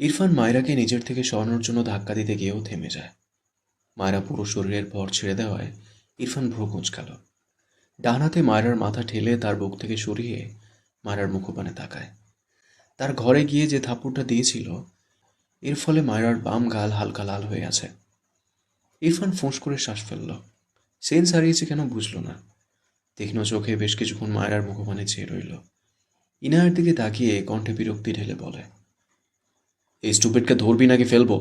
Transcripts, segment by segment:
ইরফান মায়রাকে নিজের থেকে সরানোর জন্য ধাক্কা দিতে গিয়েও থেমে যায়। মায়রা পুরো শরীরের ভর ছেড়ে দেওয়ায় ইরফান ভ্রু কুঁচকাল। ডান হাতে মায়রার মাথা ঠেলে তার বুক থেকে সরিয়ে মায়রার মুখপানে তাকায়। তার ঘরে গিয়ে যে থাপ্পড়টা দিয়েছিল এর ফলে মায়রার বাম গাল হালকা লাল হয়ে আছে। ইরফান ফোঁস করে শ্বাস ফেলল। সেন্স হারিয়েছে কেন বুঝল না। তীক্ষ্ণ চোখে বেশ কিছুক্ষণ মায়রার মুখপানে চেয়ে রইল। ইনায়ের দিকে তাকিয়ে কণ্ঠে বিরক্তি ঢেলে বলে, এই স্টুপিডকে ধরবি নাকি ফেলবো?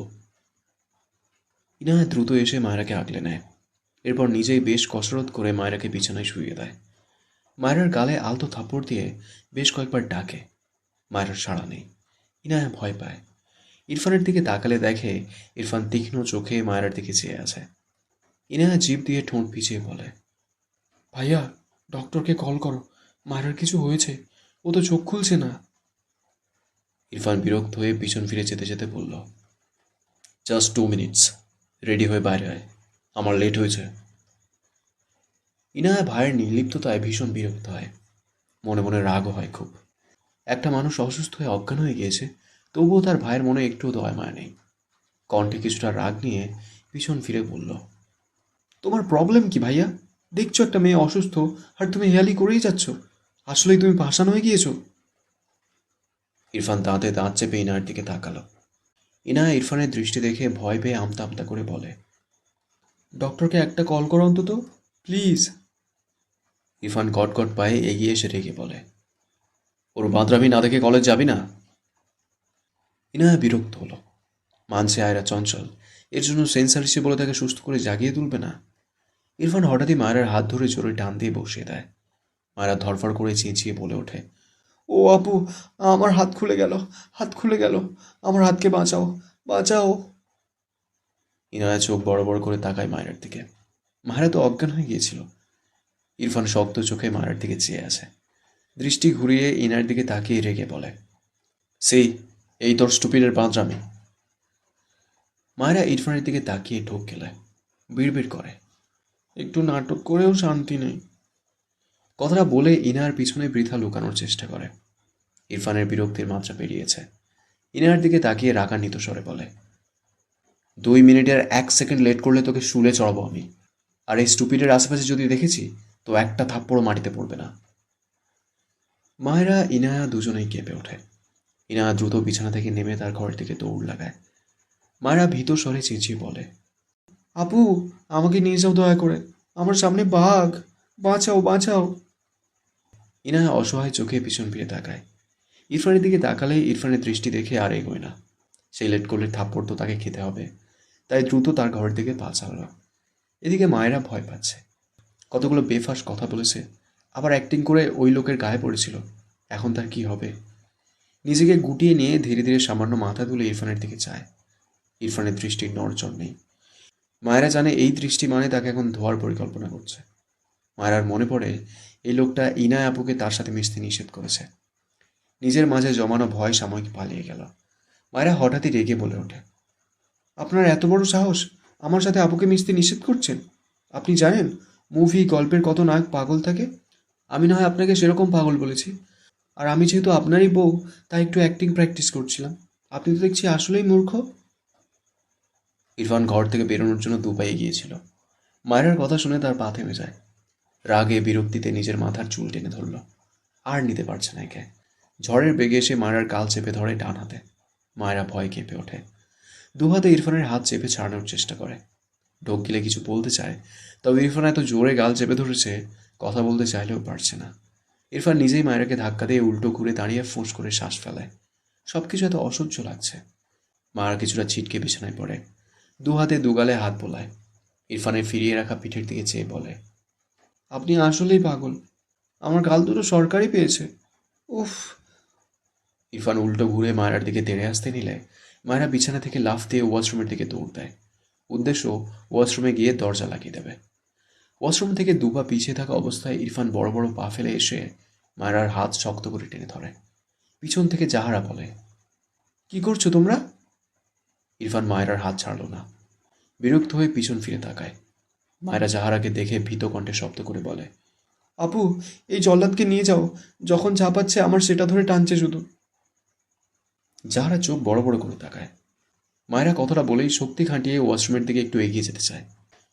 ইনায়া দ্রুত এসে মায়রাকে আগলে নেয়। এরপর নিজেই বেশ কসরত করে মায়রাকে বিছানায় শুইয়ে দেয়। মায়রার গালে আলতো থাপ্পড় দিয়ে বেশ কয়েকবার ডাকে। মায়রার সাড়া নেই। ইনায়া ভয় পায়। ইরফানের দিকে তাকালে দেখে ইরফান তীক্ষ্ণ চোখে মায়রার দিকে চেয়ে আছে। ইনায়া জিভ দিয়ে ঠোঁট ভিজিয়ে বলে, ভাইয়া, ডক্টরকে কল করো, মায়রার কিছু হয়েছে, ও তো চোখ খুলছে না। ইরফান বিরক্ত হয়ে পিছন ফিরে যেতে যেতে বলল, জাস্ট 2 মিনিটস, রেডি হয়ে বাইরে আয়, আমার লেট হয়েছে। ইনায়া ভাইয়ের নির্লিপ্ততায় ভীষণ বিরক্ত হয়। মনে মনে রাগও হয় খুব। একটা মানুষ অসুস্থ হয়ে অজ্ঞান হয়ে গিয়েছে, তবুও তার ভাইয়ের মনে একটুও দয়া মায়া নেই। কণ্ঠে কিছুটা রাগ নিয়ে পিছন ফিরে বলল, তোমার প্রবলেম কি ভাইয়া? দেখছো একটা মেয়ে অসুস্থ আর তুমি হেয়ালি করেই যাচ্ছ। আসলেই তুমি পাষাণ হয়ে গিয়েছো। ইরফান দাঁতে দাঁত চেপে ইনায়ের দিকে তাকালো। ইনায়া ইরফানের দৃষ্টি দেখে ভয় পেয়ে আমতা আমতা করে বলে, ডক্টরকে একটা কল করো অন্তত, প্লিজ। ইরফান গটগট পায়ে এগিয়ে এসে রেগে বলে, ওর বাঁদরামি না দেখে কলেজ যাবি না? ইনায়া বিরক্ত হলো। মানছে আয়রা চঞ্চল, এর জন্য সেন্সার হিসেবে বলে তাকে সুস্থ করে জাগিয়ে তুলবে না। ইরফান হঠাৎই মায়ের হাত ধরে জোরে টান দিয়ে বসিয়ে দেয়। মায়েরা ধরফর করে চেঁচিয়ে বলে ওঠে, ও আপু, আমার হাত খুলে গেল, হাত খুলে গেল, আমার হাতকে বাঁচাও, বাঁচাও। ইনায়া চোখ বড় বড় করে তাকায় মায়ের দিকে। মায়েরা তো অজ্ঞান হয়ে গিয়েছিল। ইরফান শক্ত চোখে মায়ের দিকে চেয়ে আছে। দৃষ্টি ঘুরিয়ে ইনার দিকে তাকিয়ে রেগে বলে, সেই, এই তোর স্টুপিডের বাঁদরামি। মায়েরা ইরফানের দিকে তাকিয়ে ঢোক গেলায়। বিড়বিড় করে, একটু নাটক করেও শান্তি নেই। কথাটা বলে ইনার পিছনে বৃথা লুকানোর চেষ্টা করে। ইরফানের বিরক্তির মাত্রা পেরিয়েছে। ইনার দিকে তাকিয়ে রাগান্বিত স্বরে বলে, 2 মিনিটের 1 সেকেন্ড লেট করলে তোকে শুলে চড়াবো আমি। আর এই স্টুপিডের আশেপাশে যদি দেখেছি তো একটা থাপ্পড়ও মাটিতে পড়বে না। মায়েরা ইনায়া দুজনেই কেঁপে ওঠে। ইনায়া দ্রুত বিছানা থেকে নেমে তার ঘরের দিকে দৌড় লাগায়। মায়েরা ভীত স্বরে চেঁচিয়ে বলে, আপু, আমাকে নিয়ে যাও দয়া করে, আমার সামনে বাঘ, বাঁচাও বাঁচাও। ইনায়া অসহায় চোখে পিছন ফিরে তাকায়। ইরফানের দিকে তাকালে ইরফানের দৃষ্টি দেখে আর এগোয় না। সেই লেট করলে থাপ্পড় তো তাকে খেতে হবে, তাই দ্রুত তার ঘরের দিকে পা চালালো। এদিকে মায়েরা ভয় পাচ্ছে। কতগুলো বেফাঁস কথা বলেছে, আবার অ্যাক্টিং করে ওই লোকের গায়ে পড়েছিল। এখন তার কি হবে? নিজেকে গুটিয়ে নিয়ে ধীরে ধীরে সামান্য মাথা তুলে ইরফানের দিকে চায়। ইরফানের দৃষ্টির নড়চড় নেই। মায়েরা জানে এই দৃষ্টি মানে তাকে এখন ধোয়ার পরিকল্পনা করছে। মায়েরার মনে পড়ে এই লোকটা ইনায় আপুকে তার সাথে মিশতে নিষেধ করেছে। নিজের মাঝে জমানো ভয় সাময়িক পালিয়ে গেল। মায়েরা হঠাৎই রেগে বলে ওঠে, আপনার এত বড় সাহস, আমার সাথে আপুকে মিশতে নিষেধ করছেন? আপনি জানেন মুভি গল্পের কত নায়ক পাগল থাকে? আমি না হয় আপনাকে সেরকম পাগল বলেছি। আর আমি যেহেতু আপনারই বউ, তাই একটু অ্যাক্টিং প্র্যাকটিস করছিলাম। আপনি তো দেখছি আসলেই মূর্খ। ইরফান ঘর থেকে বেরোনোর জন্য দুপায়ে গিয়েছিল। মায়েরার কথা শুনে তার পা থেমে যায়। রাগে বিরক্তিতে নিজের মাথার চুল টেনে ধরল। আর নিতে পারছে না একে। ঝড়ের বেগে এসে মায়েরার গাল চেপে ধরে ডান হাতে। মায়েরা ভয় কেঁপে ওঠে। দুহাতে ইরফানের হাত চেপে ছাড়ানোর চেষ্টা করে। ঢোক গিলে কিছু বলতে চায়, তবে ইরফান এত জোরে গাল চেপে ধরেছে, কথা বলতে চাইলেও পারছে না। ইরফান নিজেই মায়েরাকে ধাক্কা দিয়ে উল্টো ঘুরে দাঁড়িয়ে ফোঁস করে শ্বাস ফেলায়। সবকিছু এত অসহ্য লাগছে। মায়েরা কিছুটা ছিটকে বিছানায় পড়ে। দুহাতে দুগালে হাত বোলায়। ইরফানের ফিরিয়ে রাখা পিঠের দিকে চেয়ে বলে, আপনি আসলেই পাগল। আমার গাল দুটো সরকারই পেয়েছে। উফ। ইরফান উল্টো ঘুরে মায়েরার দিকে তেড়ে আসতে নিলে মায়েরা বিছানা থেকে লাফ দিয়ে ওয়াশরুমের দিকে দৌড় দেয়। উদ্দেশ্য ওয়াশরুমে গিয়ে দরজা লাগিয়ে দেবে। ওয়াশরুম থেকে দুপা পিছিয়ে থাকা অবস্থায় ইরফান বড় বড় পা ফেলে এসে মায়েরার হাত শক্ত করে টেনে ধরে। পিছন থেকে জাহারা বলে, কি করছো তোমরা? ইরফান মায়েরার হাত ছাড়ল না। বিরক্ত হয়ে পিছন ফিরে তাকায়। মায়েরা জাহারাকে দেখে ভীত কণ্ঠে শব্দ করে বলে, আপু, এই জল্লাদকে নিয়ে যাও, যখন ঝাঁপাচ্ছে আমার সেটা ধরে টানছে শুধু। যাহারা চোখ বড় বড় করে তাকায়। মায়েরা কথাটা বলেই শক্তি খাটিয়ে ওয়াশরুমের দিকে একটু এগিয়ে যেতে চায়।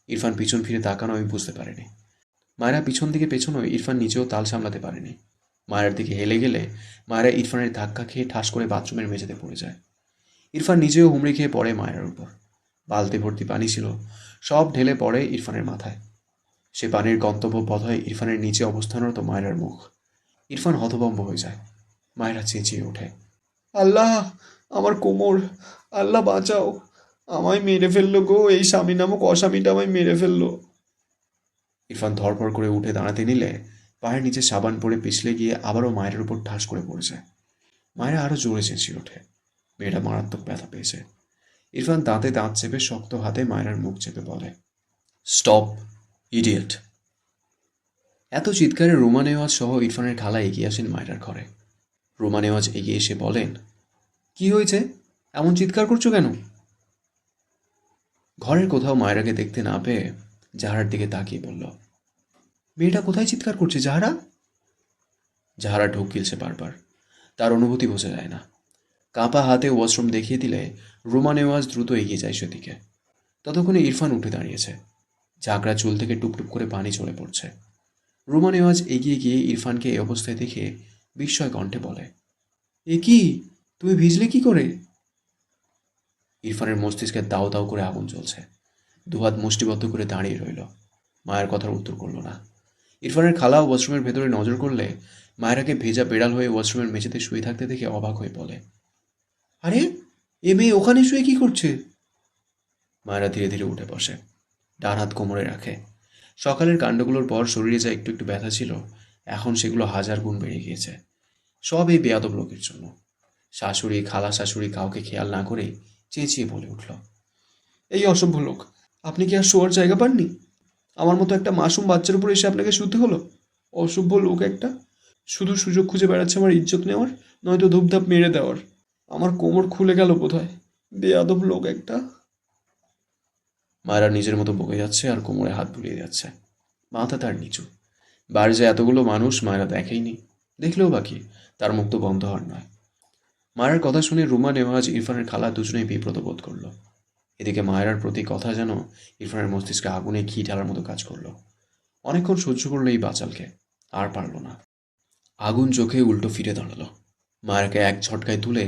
ইরফান পিছন ফিরে তাকানো আমি বুঝতে পারিনি। মায়েরা পিছন দিকে পেছনোয় ইরফান নিজেও তাল সামলাতে পারেনি। মায়ের দিকে হেলে গেলে মায়েরা ইরফানের ধাক্কা খেয়ে ঠাস করে বাথরুমের মেঝেতে পড়ে যায়। ইরফান নিজেও হুমড়ি খেয়ে পড়ে মায়ের উপর। বালতি ভর্তি পানি ছিল, সব ঢেলে পড়ে ইরফানের মাথায়। সে পানির গন্তব্য পথে ইরফানের নিচে অবস্থানরত মায়েরার মুখ। ইরফান হতভম্ব হয়ে যায়। মায়েরা চেঁচিয়ে ওঠে, আল্লাহ, আমার কোমর! আল্লাহ বাঁচাও! আমায় মেরে ফেললো গো, এই স্বামী নামক অস্বামীটা আমায় মেরে ফেললো। ইরফান ধরপড় করে উঠে দাঁড়াতে নিলে পায়ের নিচে সাবান পড়ে পিছলে গিয়ে আবারও মায়ের উপর ঠাস করে পড়ে যায়। মায়েরা আরও জোরে চেঁচিয়ে ওঠে। মেয়েটা মারাত্মক ব্যথা পেয়েছে। ইরফান দাঁতে দাঁত চেপে শক্ত হাতে মায়েরার মুখ চেপে বলে, স্টপ, ইডিয়েট! এত চিৎকারে রোমা নেওয়াজ সহ ইরফানের খালা এগিয়ে আসেন মায়েরার ঘরে। রোমা নেওয়াজ এগিয়ে এসে বলেন, কি হয়েছে? এমন চিৎকার করছো কেন? ঘরের কোথাও মায়েরাকে দেখতে না পেয়ে জাহারার দিকে তাকিয়ে বলল, মেয়েটা কোথায় চিৎকার করছে জাহারা? জাহারা ঢোক গিলছে বারবার। তার অনুভূতি বোঝা যায় না। কাঁপা হাতে ওয়াশরুম দেখিয়ে দিলে রোমা নেওয়াজ দ্রুত এগিয়ে যায় সেদিকে। ততক্ষণে ইরফান উঠে দাঁড়িয়েছে। ঝাঁকড়া চুল থেকে টুপটুপ করে পানি চলে পড়ছে। রোমা নেওয়াজ এগিয়ে গিয়ে ইরফানকে এই অবস্থায় দেখে বিস্ময় কণ্ঠে বলে, এ কি, তুমি ভিজলে কি করে? ইরফানের মস্তিষ্কে দাউ দাউ করে আগুন জ্বলছে। দুহাত মুষ্টিবদ্ধ করে দাঁড়িয়ে রইল। মায়ের কথার উত্তর করল না। ইরফানের খালা ওয়াশরুমের ভেতরে নজর করলে মায়েরাকে ভেজা বেড়াল হয়ে ওয়াশরুমের মেঝেতে শুয়ে থাকতে দেখে অবাক হয়ে বলে, আরে, এ মেয়ে ওখানে শুয়ে কি করছে? মায়েরা ধীরে ধীরে উঠে বসে। ডান হাত কোমরে রাখে। সকালের কাণ্ডগুলোর পর শরীরে যা একটু একটু ব্যথা ছিল, এখন সেগুলো হাজার গুণ বেড়ে গিয়েছে। সব এই বেয়াদব লোকের জন্য। শাশুড়ি, খালা শাশুড়ি কাউকে খেয়াল না করে চেঁচিয়ে বলে উঠল, এই অসভ্য লোক, আপনি কি আর শোয়ার জায়গা পাননি? আমার মতো একটা মাসুম বাচ্চার উপর এসে আপনাকে শুতে হলো? অসভ্য লোক একটা! শুধু সুযোগ খুঁজে বেড়াচ্ছে আমার ইজ্জত নেওয়ার, নয়তো ধূপধাপ মেরে দেওয়ার। আমার কোমর খুলে গেল বোধহয়। বেয়াদব লোক একটা! মায়েরা নিজের মতো বকে যাচ্ছে আর কোমরে হাত বুলিয়ে যাচ্ছে। মাথা তার নিচু। বাড়ি যে এতগুলো মানুষ মায়েরা দেখেইনি। দেখলেও বাকি, তার মুখ তো বন্ধ হওয়ার নয়। মায়ের কথা শুনে রুমা নেওয়াজ ইরফানের খালা দুজনেই বিব্রত বোধ করলো। এদিকে মায়েরার প্রতি কথা যেন ইরফানের মস্তিষ্কে আগুনে ঘি ঢালার মতো কাজ করলো। অনেকক্ষণ সহ্য করলো এই বাচালকে, আর পারল না। আগুন চোখে উল্টো ফিরে দাঁড়ালো। মায়েরাকে এক ঝটকায় তুলে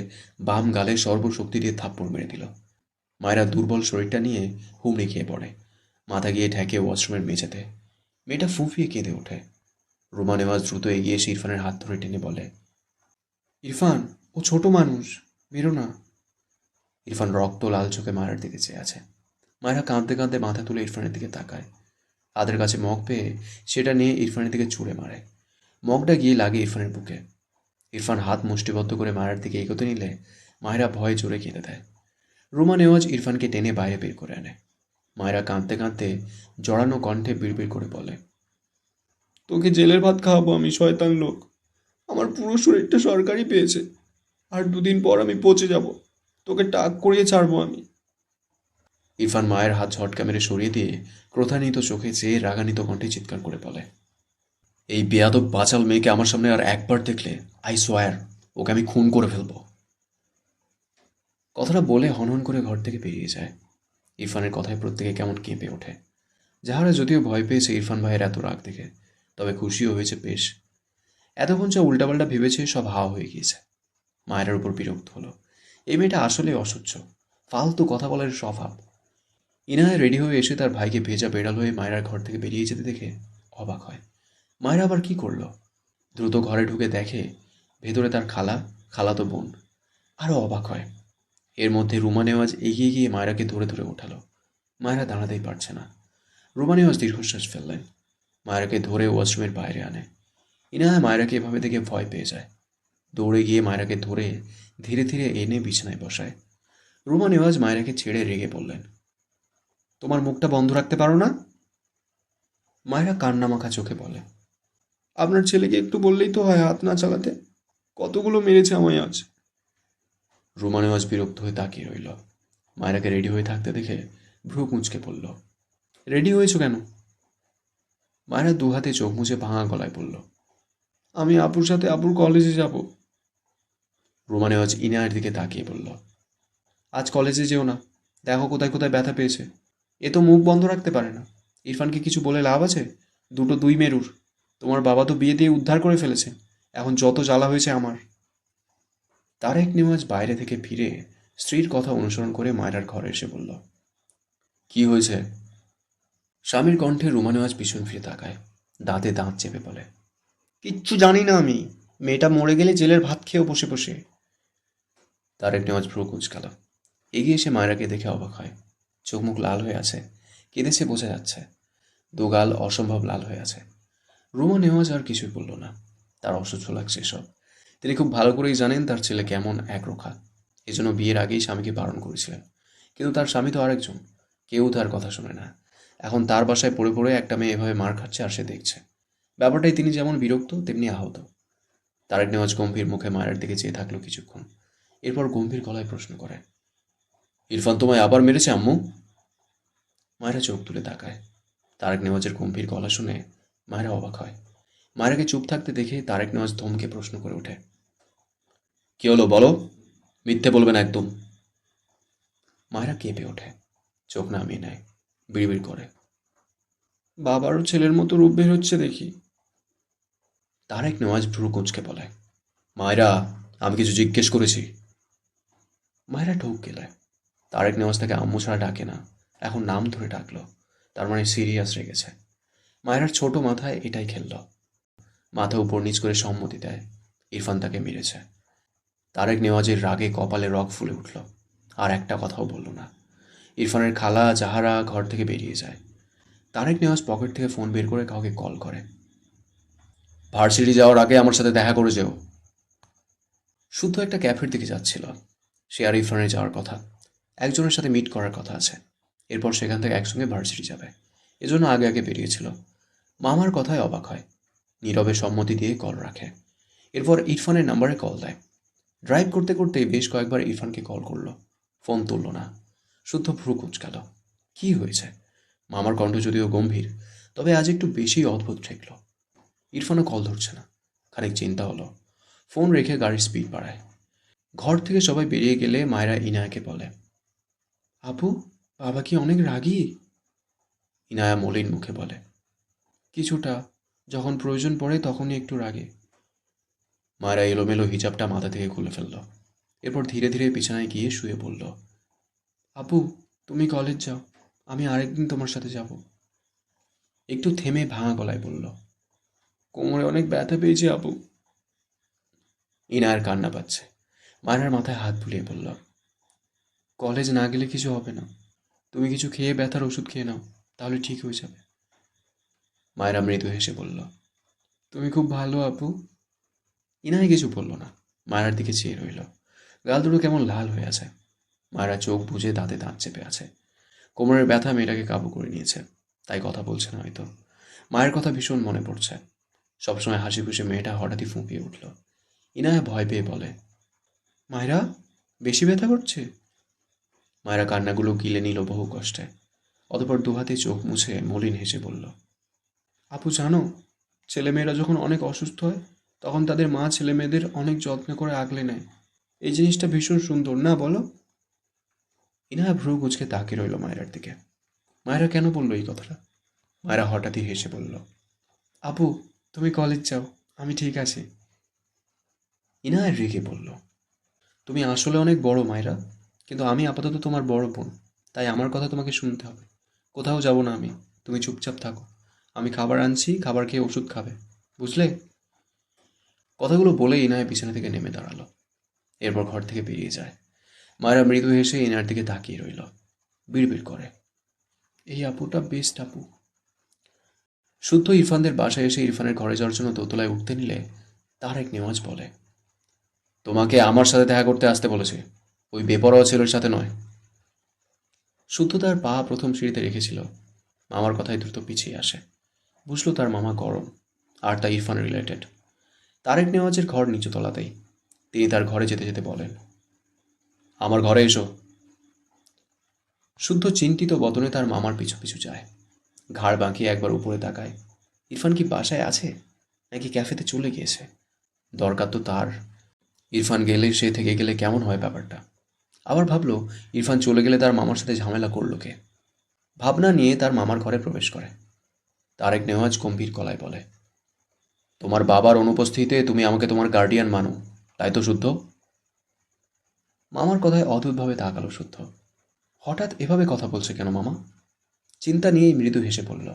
বাম গালে সর্বশক্তি দিয়ে থাপ্পড় মেরে দিল। মায়েরা দুর্বল শরীরটা নিয়ে হুমড়ি খেয়ে পড়ে। মাথা গিয়ে ঠেকে ওয়াশরুমের মেঝেতে। মেয়েটা ফুঁফিয়ে কেঁদে ওঠে। রোমা নেওয়াজ দ্রুত এগিয়ে এসে ইরফানের হাত ধরে টেনে বলে, ইরফান, ও ছোট মানুষ, মেরো না। ইরফান রক্ত লাল চোখে মায়েরার দিকে চেয়ে আছে। মায়েরা কাঁদতে কাঁদতে মাথা তুলে ইরফানের দিকে তাকায়। হাতের কাছে মগ পেয়ে সেটা নিয়ে ইরফানের দিকে ছুঁড়ে মারে। মগটা গিয়ে লাগে ইরফানের বুকে। ইরফান হাত মুষ্টিবদ্ধ করে মায়ের দিকে এগোতে নিলে মায়েরা ভয়ে জোরে কেঁদে দেয়। রোমা নেওয়াজ ইরফানকে টেনে বাইরে বের করে আনে। মায়েরা কাঁদতে কাঁদতে জড়ানো কণ্ঠে বিড়বিড় করে বলে, তোকে জেলের ভাত খাওয়াবো আমি, শয়তান লোক! আমার পুরো শরীরটা সরকারি পেয়েছে। আর দুদিন পর আমি পচে যাব। তোকে টাক করিয়ে ছাড়বো আমি। ইরফান মায়ের হাত ঝটকা মেরে সরিয়ে দিয়ে ক্রোধান্বিত চোখে চেয়ে রাগান্বিত কণ্ঠে চিৎকার করে বলে, এই বেয়াদব বাচাল মেয়েকে আমার সামনে আর একবার দেখলে আই সোয়ার ওকে আমি খুন করে ফেলবো। কথাটা বলে হনহন করে ঘর থেকে বেরিয়ে যায়। ইরফানের কথায় প্রত্যেকে কেমন কেঁপে ওঠে। যাহারা যদিও ভয় পেয়েছে ইরফান ভাইয়ের এত রাগ দেখে, তবে খুশিও হয়েছে বেশ। এতক্ষণ যা উল্টাপাল্টা ভেবেছে সব হাওয়া হয়ে গিয়েছে। মায়ের উপর বিরক্ত হলো। এই মেয়েটা আসলে অসহ্য, ফালতু কথা বলার স্বভাব। ইনায়া রেডি হয়ে এসে তার ভাইকে ভেজা বেড়াল হয়ে মায়েরার ঘর থেকে বেরিয়ে যেতে দেখে অবাক হয়। মায়েরা আবার কি করলো? দ্রুত ঘরে ঢুকে দেখে ভেতরে তার খালাতো বোন। আরও অবাক হয়। এর মধ্যে রুমা নেওয়াজ এগিয়ে গিয়ে মায়েরাকে ধরে ধরে ওঠালো। মায়েরা দাঁড়াতেই পারছে না। রুমা নেওয়াজ দীর্ঘশ্বাস ফেললেন। মায়েরাকে ধরে ওয়াশরুমের বাইরে আনে। ইনায়া মায়েরাকে এভাবে দেখে ভয় পেয়ে যায়। দৌড়ে গিয়ে মায়েরাকে ধরে ধীরে ধীরে এনে বিছানায় বসায়। রুমা নেওয়াজ মায়েরাকে ছেড়ে রেগে বললেন, তোমার মুখটা বন্ধ রাখতে পারো না? মায়েরা কান্নামাখা চোখে বলে, আপনার ছেলেকে একটু বললেই তো হয় হাত না চালাতে। কতগুলো মেরেছে আমায় আজ। রুমা নেওয়াজ বিরক্ত হয়ে তাকিয়ে রইল। মায়েরাকে রেডি হয়ে থাকতে দেখে ভ্রু কুঁচকে পড়ল। রেডি হয়েছ কেন? মায়েরা দু হাতে চোখ মুছে ভাঙা গলায় বলল, আমি আপুর সাথে আপুর কলেজে যাব। রুমা নেওয়াজ ইনায়ের দিকে তাকিয়ে বলল, আজ কলেজে যেও না, দেখো কোথায় কোথায় ব্যথা পেয়েছে। এ তো মুখ বন্ধ রাখতে পারে না। ইরফানকে কিছু বলে লাভ আছে? দুটো দুই মেরুর। তোমার বাবা তো বিয়ে দিয়ে উদ্ধার করে ফেলেছে, এখন যত জ্বালা হয়েছে আমার। তারেক নেওয়াজ বাইরে থেকে ফিরে স্ত্রীর কথা অনুসরণ করে মায়রার ঘরে এসে বলল, কি হয়েছে? স্বামীর কণ্ঠে রুমা নেওয়াজ পিছন ফিরে তাকায়, দাঁতে দাঁত চেপে বলে, কিচ্ছু জানি না আমি। মেয়েটা মরে গেলে জেলের ভাত খেয়েও বসে বসে। তারেক নেওয়াজ ভ্রু কুঁচকাল, এগিয়ে এসে মায়রাকে দেখে অবাক হয়। চোখ মুখ লাল হয়ে আছে, কেঁদেছে বোঝা যাচ্ছে। দুগাল অসম্ভব লাল হয়ে আছে। রুমা নেওয়াজ আর কিছুই বলল না। তার অসহ্য লাগছে সব। তিনি খুব ভালো করেই জানেন তার ছেলে কেমন একরোখা। এজন্য বিয়ের আগেই স্বামীকে বারণ করেছিলেন। কিন্তু তার স্বামী তো আরেকজন, কেউ তার কথা শোনে না। এখন তার বাসায় পড়ে পড়ে একটা মেয়ে এভাবে মার খাচ্ছে আর সে দেখছে। ব্যাপারটাই তিনি যেমন বিরক্ত তেমনি আহত। তারেক নেওয়াজ গম্ভীর মুখে মায়ের দিকে চেয়ে থাকলো কিছুক্ষণ। এরপর গম্ভীর গলায় প্রশ্ন করে, ইরফান তোমায় আবার মেরেছে আম্মু? মায়েরা চোখ তুলে তাকায়। তারেক নেওয়াজের গম্ভীর গলা শুনে মায়েরা অবাক হয়। মায়েরাকে চুপ থাকতে দেখে তারেক নেওয়াজ ধমকে প্রশ্ন করে ওঠে, কি হলো বলো, মিথ্যে বলবে না একদম। মায়েরা কেঁপে ওঠে, চোখ নামিয়ে নেয়, বিড়বিড় করে, বাবারও ছেলের মতো রূপ বের হচ্ছে দেখি। তারেক নেওয়াজ ভ্রু কুঁচকে বলে, মায়েরা, আমি কিছু জিজ্ঞেস করেছি। মায়েরা ঢোক গেলায়। তারেক নেওয়াজ তাকে আম্মু ছাড়া ডাকে না, এখন নাম ধরে ডাকলো। তার মানে সিরিয়াস রেগেছে। মায়েরার ছোট মাথায় এটাই খেলল। মাথা উপর নিচ করে সম্মতি দেয়। ইরফান তাকে মেরেছে। তারেক নেওয়াজের রাগে কপালে রগ ফুলে উঠল। আর একটা কথাও বলল না। ইরফানের খালা জাহারা ঘর থেকে বেরিয়ে যায়। তারেক নেওয়াজ পকেট থেকে ফোন বের করে কাউকে কল করে, ভার্সিটি যাওয়ার আগে আমার সাথে দেখা করে যেও। শুদ্ধ একটা ক্যাফের দিকে যাচ্ছিল। সে আর ইরফানের যাওয়ার কথা। একজনের সাথে মিট করার কথা আছে। এরপর সেখান থেকে একসঙ্গে ভার্সিটি যাবে। এজন্য আগে আগে বেরিয়েছিল। মামার কথায় অবাক হয়। নীরবে সম্মতি দিয়ে কল রাখে। এরপর ইরফানের নাম্বারে কল দেয়। ড্রাইভ করতে করতে বেশ কয়েকবার ইরফানকে কল করলো। ফোন তুলল না। শুদ্ধ ভ্রু কুঁচকাল। কি হয়েছে? মামার কণ্ঠ যদিও গম্ভীর, তবে আজ একটু বেশি অদ্ভুত ঠেকল। ইরফানও কল ধরছে না। খানিক চিন্তা হলো। ফোন রেখে গাড়ির স্পিড বাড়ায়। ঘর থেকে সবাই বেরিয়ে গেলে মায়েরা ইনায়াকে বলে, আপু, বাবা কি অনেক রাগী? ইনায়া মলিন মুখে বলে, কিছুটা। যখন প্রয়োজন পড়ে তখনই একটু রাগে। মায়েরা এলোমেলো হিজাবটা মাথা থেকে খুলে ফেলল। এরপর ধীরে ধীরে বিছানায় গিয়ে শুয়ে বলল, আপু, তুমি কলেজ যাও, আমি আরেকদিন তোমার সাথে যাব। একটু থেমে ভাঙা গলায় বলল, কোমরে অনেক ব্যথা পেয়েছি আপু। ইনায়ার কান্না পাচ্ছে। মায়ের মাথায় হাত বুলিয়ে বলল, কলেজ না গেলে কিছু হবে না। তুমি কিছু খেয়ে ব্যথার ওষুধ খেয়ে নাও, তাহলে ঠিক হয়ে যাবে। মায়েরা মৃদু হেসে বলল, তুমি খুব ভালো আপু। ইনায় কিছু বলল না। মায়ের দিকে চেয়ে রইল। গাল দুটো কেমন লাল হয়ে আছে। মায়েরা চোখ বুজে দাঁতে দাঁত চেপে আছে। কোমরের ব্যথা মেয়েটাকে কাবু করে নিয়েছে, তাই কথা বলছে না হয়তো। মায়ের কথা ভীষণ মনে পড়ছে। সবসময় হাসি খুশি মেয়েটা হঠাৎই ফুঁপিয়ে উঠল। ইনায়া ভয় পেয়ে বলে, মায়েরা, বেশি ব্যথা করছে? মায়েরা কান্নাগুলো গিলে নিল বহু কষ্টে। অতঃপর দুহাতে চোখ মুছে মলিন হেসে বলল, আপু জানো, ছেলেমেয়েরা যখন অনেক অসুস্থ হয় তখন তাদের মা ছেলে মেয়েদের অনেক যত্ন করে আগলে নেয়। এই জিনিসটা ভীষণ সুন্দর না, বলো? ইনায়া ভ্রু কুঁচকে তাকিয়ে রইল মায়েরার দিকে। মায়েরা কেন বললো এই কথাটা? মায়েরা হঠাৎই হেসে বলল, আপু, তুমি কলেজ যাও, আমি ঠিক আছি। ইনায়া রেগে বলল, তুমি আসলে অনেক বড় মায়েরা, কিন্তু আমি আপাতত তোমার বড় বোন, তাই আমার কথা তোমাকে শুনতে হবে। কোথাও যাব না আমি, তুমি চুপচাপ থাকো। আমি খাবার আনছি, খাবার খেয়ে ওষুধ খাবে, বুঝলে? কথাগুলো বলে ইনায়া বিছানা থেকে নেমে দাঁড়ালো। এরপর ঘর থেকে বেরিয়ে যায়। মায়েরা মৃদু হেসে ইনার দিকে তাকিয়ে রইল। বিড়বিড় করে, এই আপুটা বেস্ট আপু। শুদ্ধ ইরফানদের বাসায় এসে ইরফানের ঘরে যাওয়ার জন্য দোতলায় উঠতে নিলে তারেক নেওয়াজ বলে, তোমাকে আমার সাথে দেখা করতে আসতে বলেছে, ওই বেপরোয়া ছেলের সাথে নয়। শুদ্ধ তার পা প্রথম সিঁড়িতে রেখেছিল। মামার কথায় দ্রুত পিছিয়ে আসে। বুঝলো তার মামা গরম, আর তা ইরফান রিলেটেড। তারেক নেওয়াজের ঘর নিচু তলাতেই। তিনি তার ঘরে যেতে যেতে বলেন, আমার ঘরে এসো। শুদ্ধ চিন্তিত বদনে তার মামার পিছু পিছু যায়। ঘাড় বাঁকিয়ে একবার উপরে তাকায়। ইরফান কি বাসায় আছে, নাকি ক্যাফেতে চলে গিয়েছে? দরকার তো তার। ইরফান গেলে সে থেকে গেলে কেমন হয় ব্যাপারটা। আবার ভাবলো ইরফান চলে গেলে তার মামার সাথে ঝামেলা করলো কে। ভাবনা নিয়ে তার মামার ঘরে প্রবেশ করে। তারেক নেওয়াজ গম্ভীর গলায় বলে, তোমার বাবার অনুপস্থিতিতে তুমি আমাকে তোমার গার্ডিয়ান মানো, তাই তো শুদ্ধ? মামার কথায় অদ্ভুতভাবে তাকালো শুদ্ধ। হঠাৎ এভাবে কথা বলছে কেন মামা? চিন্তা নিয়েই মৃদু হেসে পড়ল,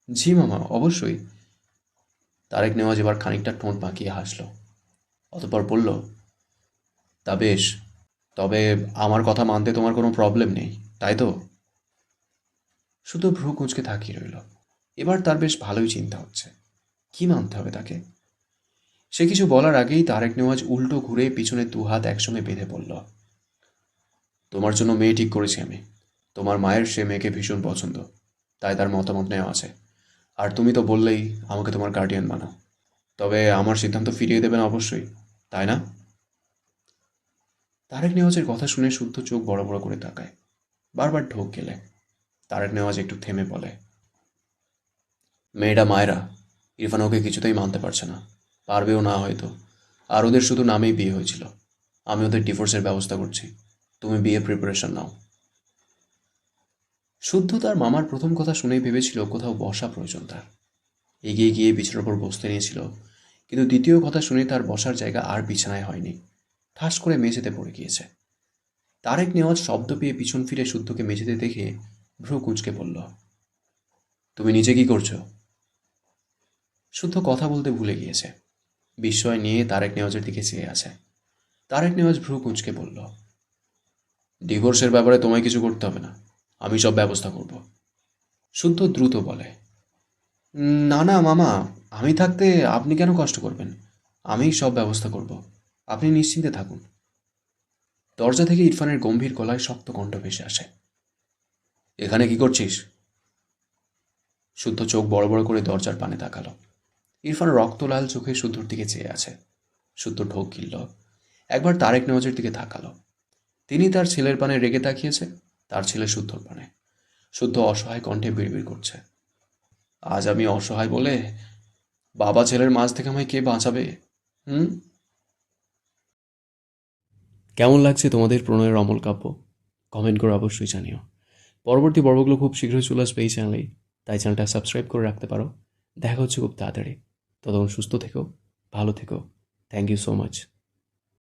জি মামা, অবশ্যই। তারেক নেওয়াজ এবার খানিকটা ঠোঁট বাঁকিয়ে হাসল। অতঃপর বলল, তা বেশ, তবে আমার কথা মানতে তোমার কোনো প্রবলেম নেই, তাই তো? শুধু ভ্রু কুঁচকে তাকিয়ে রইল। এবার তার বেশ ভালোই চিন্তা হচ্ছে, কি মানতে হবে তাকে। সে কিছু বলার আগেই তারেক নেওয়াজ উল্টো ঘুরে পিছনে দুহাত একসঙ্গে বেঁধে পড়ল। তোমার জন্য মেয়ে ঠিক করেছি আমি। তোমার মায়ের সে মেয়েকে ভীষণ পছন্দ, তাই তার মতামত নেওয়া আছে। আর তুমি তো বললেই আমাকে তোমার গার্ডিয়ান বানাও। তবে আমার সিদ্ধান্ত ফিরিয়ে দেবেন অবশ্যই, তাই না? তারেক নেওয়াজের কথা শুনে শুদ্ধ চোখ বড় বড় করে তাকায়, বারবার ঢোক গেলে। তারেক নেওয়াজ একটু থেমে বলে, মেয়েটা মায়েরা, ইরফান ওকে কিছুতেই মানতে পারছে না, পারবেও না হয়তো। আর ওদের শুধু নামেই বিয়ে হয়েছিল। আমি ওদের ডিভোর্সের ব্যবস্থা করছি, তুমি বিয়ে প্রিপারেশন নাও। শুদ্ধ তার মামার প্রথম কথা শুনেই ভেবেছিল কোথাও বসা প্রয়োজন তার। এগিয়ে গিয়ে বিছানার উপর বসতে নিয়েছিল, কিন্তু দ্বিতীয় কথা শুনে তার বসার জায়গা আর বিছানায় হয়নি, ঠাস করে মেঝেতে পড়ে গিয়েছে। তারেক নেওয়াজ শব্দ পেয়ে পিছন ফিরে শুদ্ধকে মেঝেতে দেখে ভ্রু কুঁচকে বলল, তুমি নিচে কি করছো? শুদ্ধ কথা বলতে ভুলে গিয়েছে, বিস্ময় নিয়ে তারেক নেওয়াজের দিকে চেয়ে আছে। তারেক নেওয়াজ ভ্রু কুঁচকে বলল, ডিভোর্সের ব্যাপারে তোমায় কিছু করতে হবে না, আমি সব ব্যবস্থা করব। শুদ্ধ দ্রুত বলে, না না মামা, আমি থাকতে আপনি কেন কষ্ট করবেন? আমিই সব ব্যবস্থা করব, আপনি নিশ্চিন্তে থাকুন। দরজা থেকে ইরফানের গম্ভীর গলায় শক্ত কণ্ঠ ভেসে আসে, এখানে কি করছিস? শুদ্ধ চোখ বড় বড় করে দরজার পানে তাকালো। ইরফান রক্তলাল চোখে শুদ্ধর দিকে চেয়ে আছে। শুদ্ধ ঢোক গিলল, একবার তারেক নেওয়াজের দিকে তাকালো। তিনি তার ছেলের পানে রেগে তাকিয়েছে, তার ছেলে শুদ্ধর পানে। শুদ্ধ অসহায় কণ্ঠে বিড়বিড় করছে, আজ আমি অসহায় বলে বাবা ছেলের মাঝ থেকে আমায় কে বাঁচাবে? হুম? কেমন লাগছে তোমাদের প্রণয়ের অমল কাব্য? কমেন্ট করে অবশ্যই জানিও। পরবর্তী পর্বগুলো খুব শীঘ্রই চলে আসবে এই চ্যানেলেই, তাই চ্যানেলটা সাবস্ক্রাইব করে রাখতে পারো। দেখা হচ্ছে খুব তাড়াতাড়ি। ততক্ষণ সুস্থ থেকো, ভালো থেকো। Thank you so much.